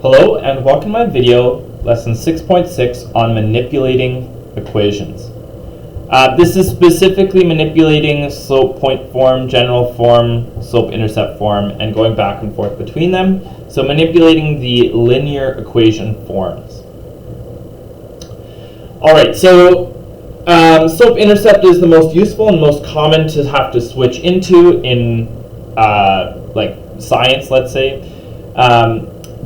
Hello and welcome to my video, lesson 6.6 on manipulating equations. This is specifically manipulating slope point form, general form, slope-intercept form, and going back and forth between them. So manipulating the linear equation forms. Alright, so slope-intercept is the most useful and most common to have to switch into in like science, let's say.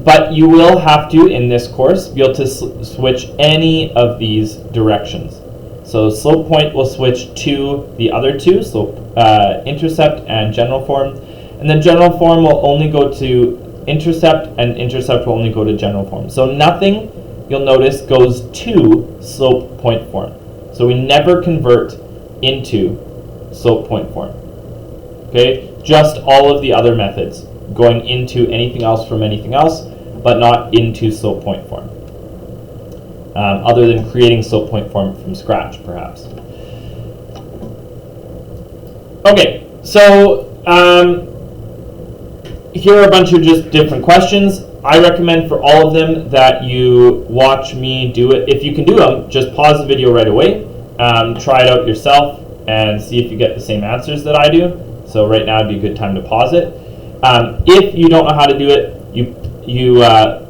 But you will have to, in this course, be able to switch any of these directions. So slope point will switch to the other two, slope-intercept and general form. And then general form will only go to intercept, and intercept will only go to general form. So nothing, you'll notice, goes to slope point form. So we never convert into slope point form. Okay, just all of the other methods going into anything else from anything else, but not into slope point form. Other than creating slope point form from scratch, perhaps. Okay, so here are a bunch of just different questions. I recommend for all of them that you watch me do it. If you can do them, just pause the video right away, try it out yourself, and see if you get the same answers that I do. So right now would be a good time to pause it. If you don't know how to do it, you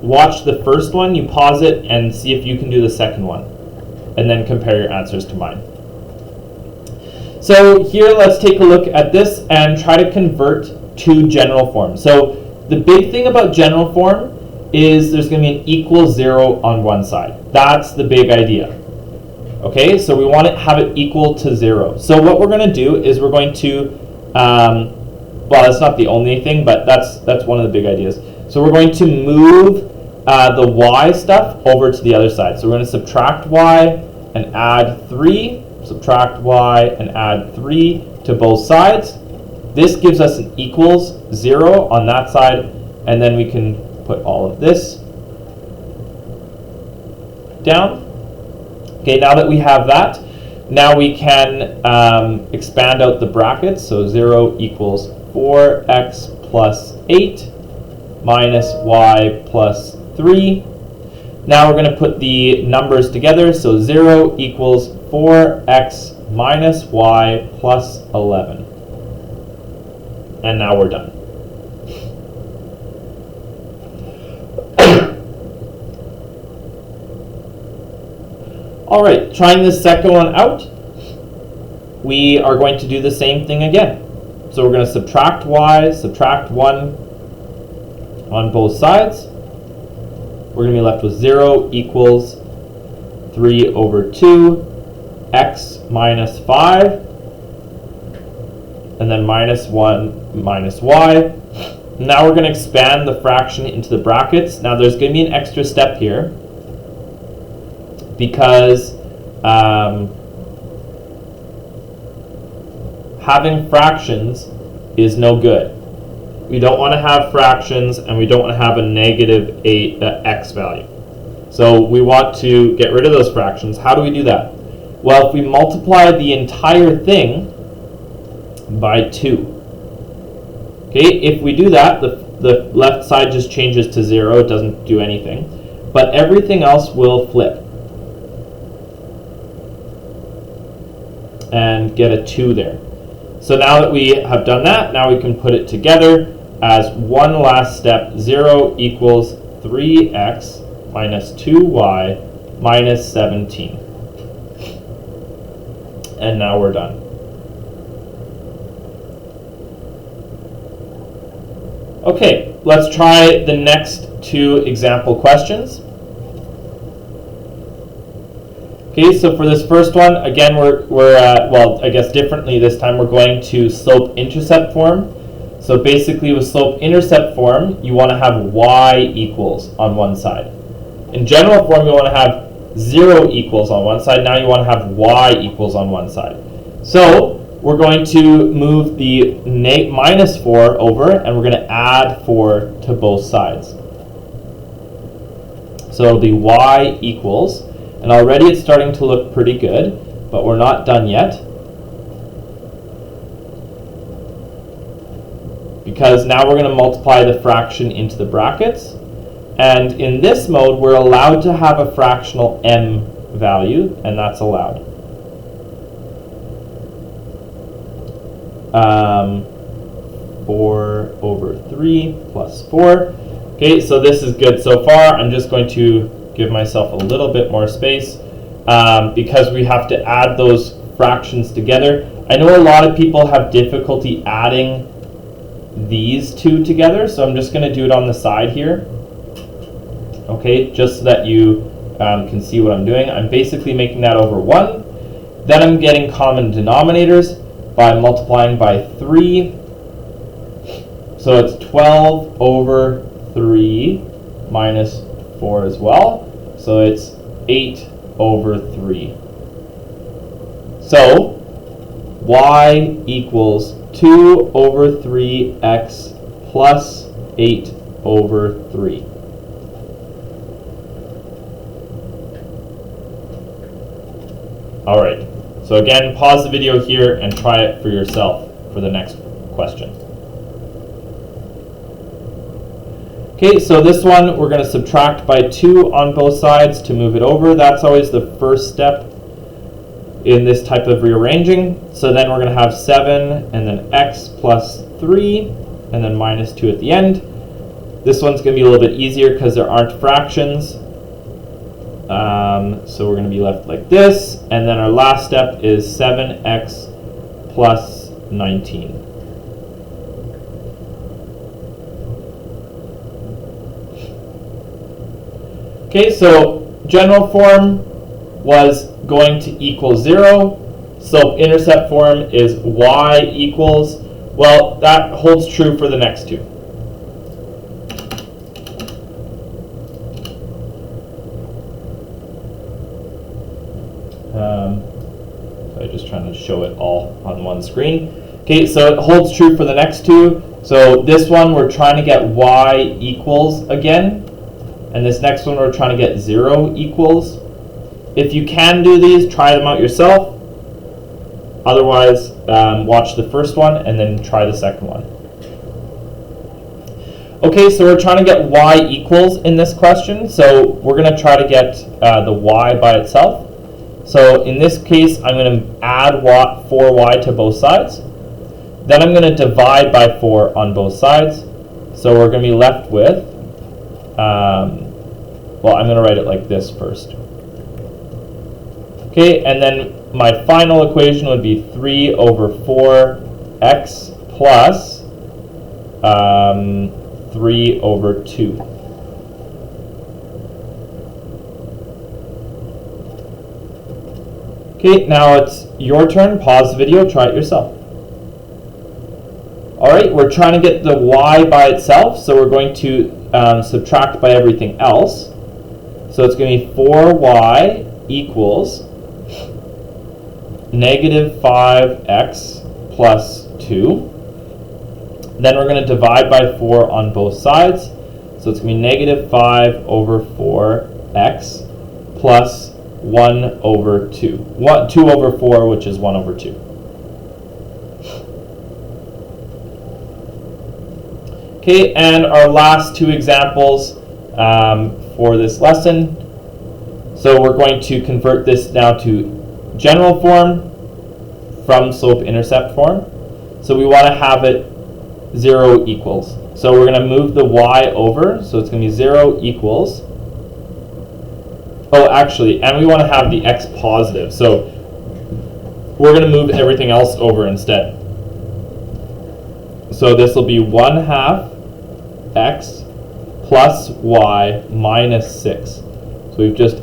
watch the first one, you pause it, and see if you can do the second one, and then compare your answers to mine. So here, let's take a look at this and try to convert to general form. So the big thing about general form is there's going to be an equal 0 on one side. That's the big idea. Okay, so we want to have it equal to 0. So what we're going to do is we're going to well, that's not the only thing, but that's one of the big ideas. So we're going to move the y stuff over to the other side. So we're going to subtract y and add 3, subtract y and add 3 to both sides. This gives us an equals 0 on that side, and then we can put all of this down. Okay, now that we have that, now we can expand out the brackets. So 0 equals 4x plus 8 minus y plus 3. Now we're going to put the numbers together. So 0 equals 4x minus y plus 11. And now we're done. All right, trying this second one out, we are going to do the same thing again. So we're going to subtract y, subtract 1 on both sides. We're going to be left with 0 equals 3 over 2, x minus 5, and then minus 1 minus y. Now we're going to expand the fraction into the brackets. Now there's going to be an extra step here, because having fractions is no good. We don't want to have fractions, and we don't want to have a negative x value. So we want to get rid of those fractions. How do we do that? Well, if we multiply the entire thing by 2. Okay, if we do that, the left side just changes to 0. It doesn't do anything. But everything else will flip and get a 2 there. So now that we have done that, now we can put it together as one last step. 0 equals 3x minus 2y minus 17. And now we're done. Okay, let's try the next two example questions. Okay, so for this first one, again, we're well, I guess differently this time, we're going to slope-intercept form. So basically with slope-intercept form, you want to have y equals on one side. In general form, you want to have 0 equals on one side. Now you want to have y equals on one side. So we're going to move the minus 4 over, and we're going to add 4 to both sides. So it'll be y equals, and already it's starting to look pretty good, but we're not done yet. because now we're going to multiply the fraction into the brackets, And in this mode, we're allowed to have a fractional m value, and that's allowed. 4/3 plus 4. Okay, so this is good so far. I'm just going to give myself a little bit more space because we have to add those fractions together. I know a lot of people have difficulty adding these two together, so I'm just going to do it on the side here. Okay, just so that you can see what I'm doing. I'm basically making that over 1. Then I'm getting common denominators by multiplying by 3. So it's 12/3 minus 4 as well. So it's 8/3. So y equals 2/3x plus 8/3. All right. So again, pause the video here and try it for yourself for the next question. Okay, so this one we're going to subtract by 2 on both sides to move it over. That's always the first step in this type of rearranging. So then we're going to have 7 and then x plus 3 and then minus 2 at the end. This one's going to be a little bit easier because there aren't fractions. So we're going to be left like this. And then our last step is 7x plus 19. Okay, so general form was going to equal 0. Slope-intercept form is y equals, well, that holds true for the next two. So I'm just trying to show it all on one screen. Okay, so it holds true for the next two. So this one we're trying to get y equals again. And this next one we're trying to get 0 equals. If you can do these, try them out yourself. Otherwise, watch the first one and then try the second one. Okay, so we're trying to get y equals in this question. So we're going to try to get the y by itself. So in this case, I'm going to add 4y to both sides. Then I'm going to divide by 4 on both sides. So we're going to be left with, well, I'm going to write it like this first. Okay, and then my final equation would be 3/4x plus 3/2. Okay, now it's your turn. Pause the video, try it yourself. All right, we're trying to get the y by itself, so we're going to subtract by everything else. So it's going to be 4y equals -5x plus 2. Then we're going to divide by 4 on both sides. So it's going to be -5/4x plus 1/2. 2/4, which is 1/2. Okay, and our last two examples for this lesson. So we're going to convert this now to general form from slope-intercept form. So we want to have it 0 equals. So we're going to move the y over. So it's going to be 0 equals. Oh, actually, and we want to have the x positive. So we're going to move everything else over instead. So this will be 1/2 x plus y minus 6. So we've just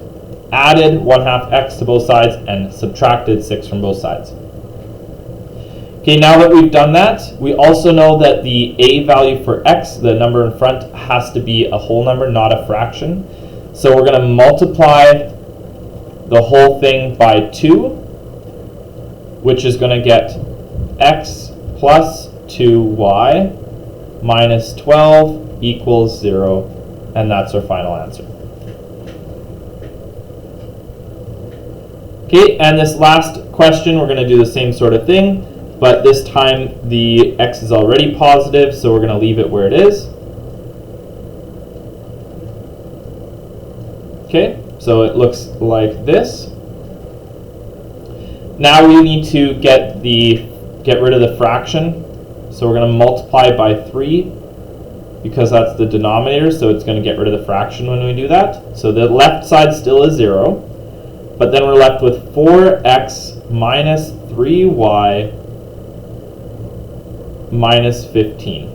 added 1/2 x to both sides and subtracted 6 from both sides. Okay, now that we've done that, we also know that the a value for x, the number in front, has to be a whole number, not a fraction. So we're going to multiply the whole thing by 2, which is going to get x plus 2y minus 12 equals 0, and that's our final answer. Okay, and this last question, we're going to do the same sort of thing, but this time the x is already positive, so we're going to leave it where it is. Okay, so it looks like this. Now we need to get rid of the fraction. So we're going to multiply by 3 because that's the denominator, so it's going to get rid of the fraction when we do that. So the left side still is 0, but then we're left with 4x minus 3y minus 15.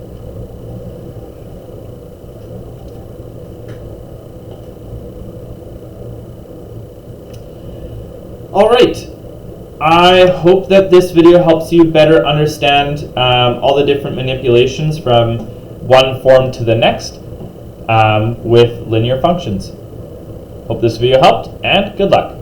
All right. I hope that this video helps you better understand all the different manipulations from one form to the next with linear functions. Hope this video helped, and good luck.